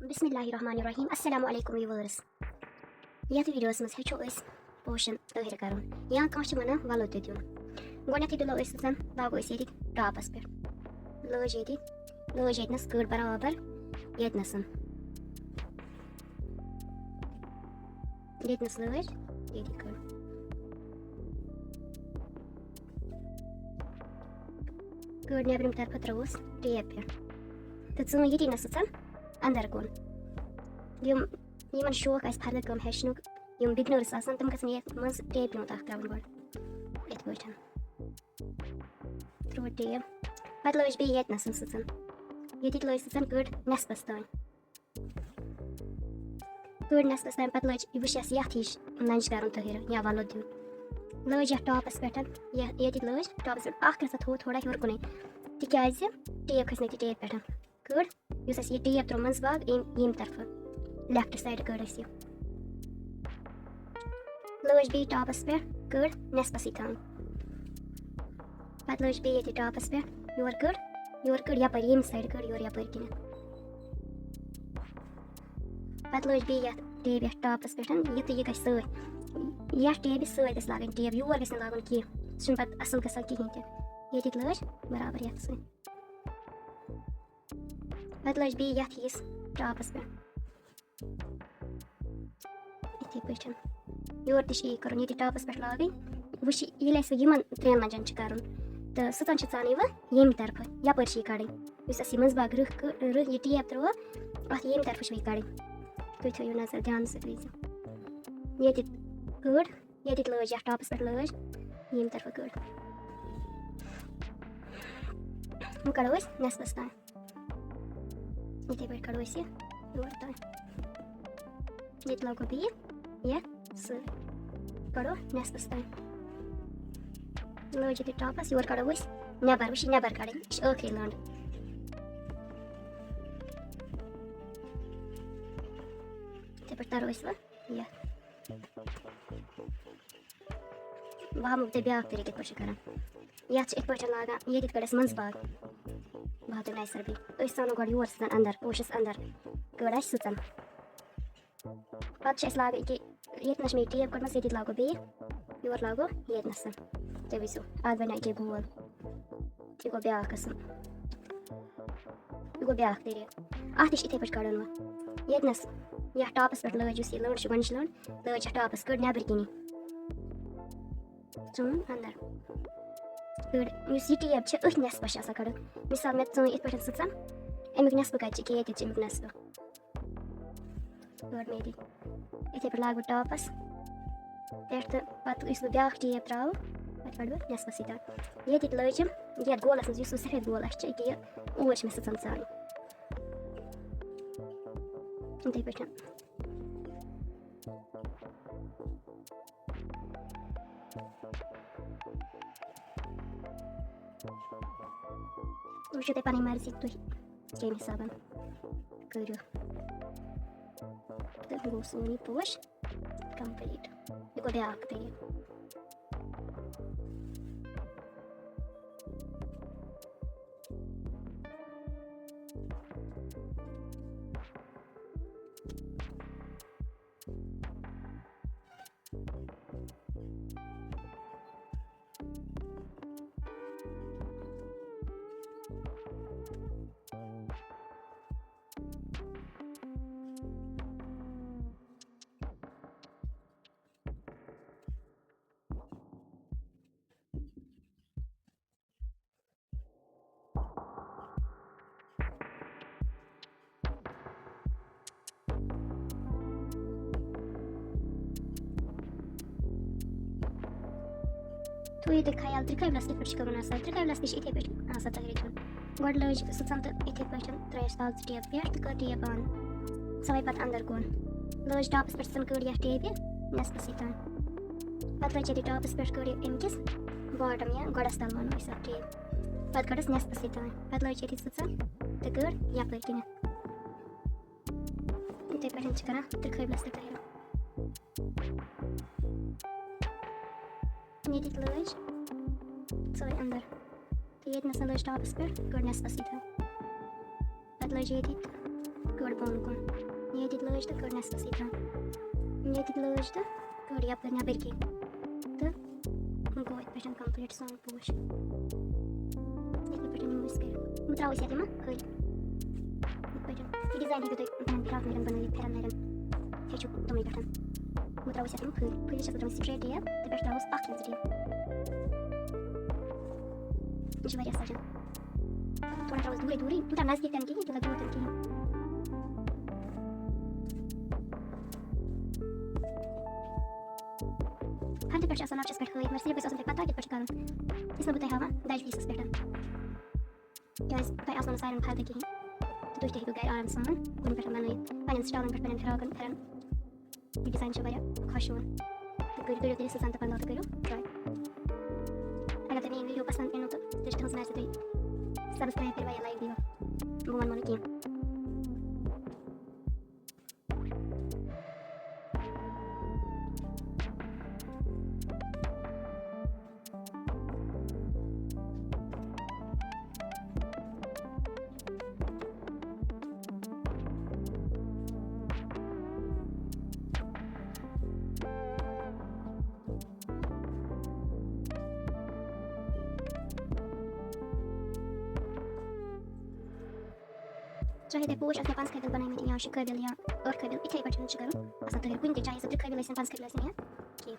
बिस्मिल्लाहिर्रहमानिर्रहीम अस्सलामु अलैकुम व्यूअर्स यथ वीडियोस मस हेचो अस पोशन तहिर करन या काश वना वलुद दिउन गोनथि दुलो अस सन लागो अस यति टॉपस पे लज यतनस कट बराबर यतनसन यतनस लज यति कट नेबरम तरफ त्रोस टेप पे तत्सो यति नसन अंदर कोन यमन शौक आस फर्द कम हेचनुक यम बिगनर्स आसान तम गसन ये मज टेप यूं तक त्रावन गड इत पठन थ्रो टेप पत लज बे यत नसन ससन यति लज ससन कट नस्पस तान कट नस्पस तान पत लज विशस यथ हिश नंज करन तहिर या वलुद दिउन लज या टॉपस पेटन यति लज टॉपस आख रसा थो थोड़ा हिर कुनै तिकाज टेप खसने टेप पेटन कट युस ये टेप त्रो मज बाग यम तरफ लेफ्ट साइड कट अस लज बे टॉपस पे कट नस्पस तान पत लज बे ये टॉपस पे योर कट यपर यम साइड कट योर यपर किन पत लज बे ये टेप ये टॉपस पे युत ये गस सय या टेप सय गस लागन टेप योर गस लागन की सुन पत असल गसन किहिन ते ये लज बराबर यत सय पत लज बे यथ हिस टॉपस पे इथे पठन योर तिश ये करन ये टॉपस पे लागन वश ये यमन त्रेन लंजन छ करन तो सतन छ चाने व यम तरफ यपर छ कड़न युस अस मज बाग रह ये टेप त्रो अथ यम तरफ छ कड़न तुय थयो नजर ध्यान से दीजिए ये कट ये लज या टॉपस पे लज यम तरफ कट हम करो इस नस्बस तान इथे पे करो इसे योर तान ये लागो बे ये स करो नस्बस तान लज ये टॉपस योर करो इस नेबर वश नेबर कड़न आखिरी लंड इथे पे तारो इस ये वह मुझे ब्याह तरीके पर करन या इत पे लागान ये कड़स मज बाग बहुत नैसर भी अस सानो गड योर सन अंदर पोशस अंदर कड़ सचन पत लाग ये मे टेप कड़मस ये लागो बे योर लागो ये नसन ते विसो आज बना के गोल ये गो ब्याह कसम ये गो ब्याह तेरे आत इथे पे कड़न ये नस या टॉपस पे लज ये लंड गंज लंड लज टॉपस कड़ नेबर किनी चुन अंदर कड़ ये टेप अथ नस्बस कड़ मिसाल मे चुन इत पे सचन अमुक नस्ब कत ये अमुक नस्ब कड़ मेरी इथे पे लागू टॉपस पे तो पत ब्या टेप त्रो पे कड़ नस्बस तान ये लजम ये गोलस मज सफेद गोल ये ओर मे सचन सारे इथे पे वुचो ते पनी मर्जी तुम कम हिसाब करो तो गो सोन पोश कंप्लीट ये गो ब्या तरीक तो ये ख्याल ट्रिकहबिलस पे ट्रिकहबिलस पे इथे पे तहरीर गड लज सचन तो इथे पे त्रेस ताल टेप पे कर टेप आन सवै पत अंदर कोन लज टॉपस पे सन कड़ या टेप नस्बस तान पत लज ये टॉपस पे कड़ अमकिस बॉटम या गडस तल वन इस टेप पत कड़स नस्बस तान पत लज ये सचन तो कड़ यपर किन इथे पे करा ट्रिकहबिलस तहरीर ये लज सॉरी अंदर तो ये लज टॉपस पे कड़ नस्बस तान पत लज ये कड़ बोन कोन Yedi lăjtă, că urmează să-i trag. Yedi lăjtă, că ori apăr nea berchi. Tă, un coi, pe așa complete song posh. Este pe așa min musker. Nu trau isi atema, hăi. Pe așa. E design de câte un pirat merem până e peran merem. Feciu, domnului pertan. Nu trau isi atema, hăi. Păi ce să trau isi trei de ea, de pe așa trau spac de ea. Nici mai asta așa. Tu trau dure, tu trau nas de tanki, tu la dure tanki. Hadi per așa ce sper că e mersi, să întreb atache pe ce cală. Este nu puteai hava, dai și să sper. Guys, kai aslan sayran kaldı ki. Tu işte hidu gay aram sana. Bunu per bana benim stalen per benim kragan peran. Bir design şöyle kaşun. Gör deri sızan tapan altı görü. Try. Agar tani video pasan en notu, işte transfer se tui. Subscribe per vaya live video. Buman monu ki. चाहे ते पोश असल्या पांच कायदल बनाई में या शिकरबिल या और कायदल इथे बटन शिकरो असा तर कुंते चाहे सब ट्रिकहbil लेसन पांच कायदल लेसन या की